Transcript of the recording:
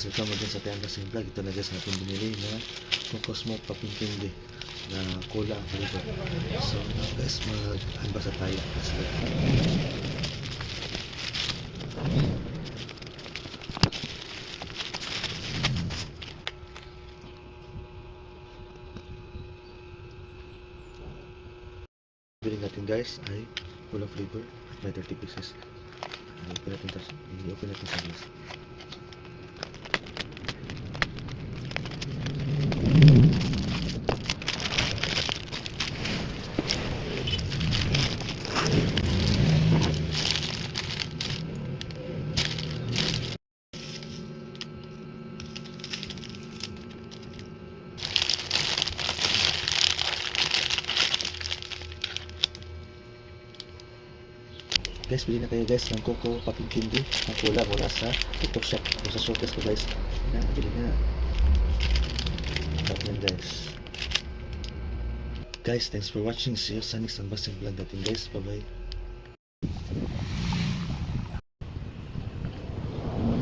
welcome again sa Tiang Kasing Vlog. Ito na guys natin binili na Cosmo Popping Candy na cola flavor. So guys, mag-unbox tayo. Let's go. Bili natin guys ay cola flavor by 30 pieces. I-open natin sa guys. Guys, bili na kayo guys ng Coco Popping Candy ng cola mula sa TikTok shop o sa showcase ko guys. Bili na. Yan guys. Guys, thanks for watching. See you sa next unboxing vlog natin guys. Bye bye.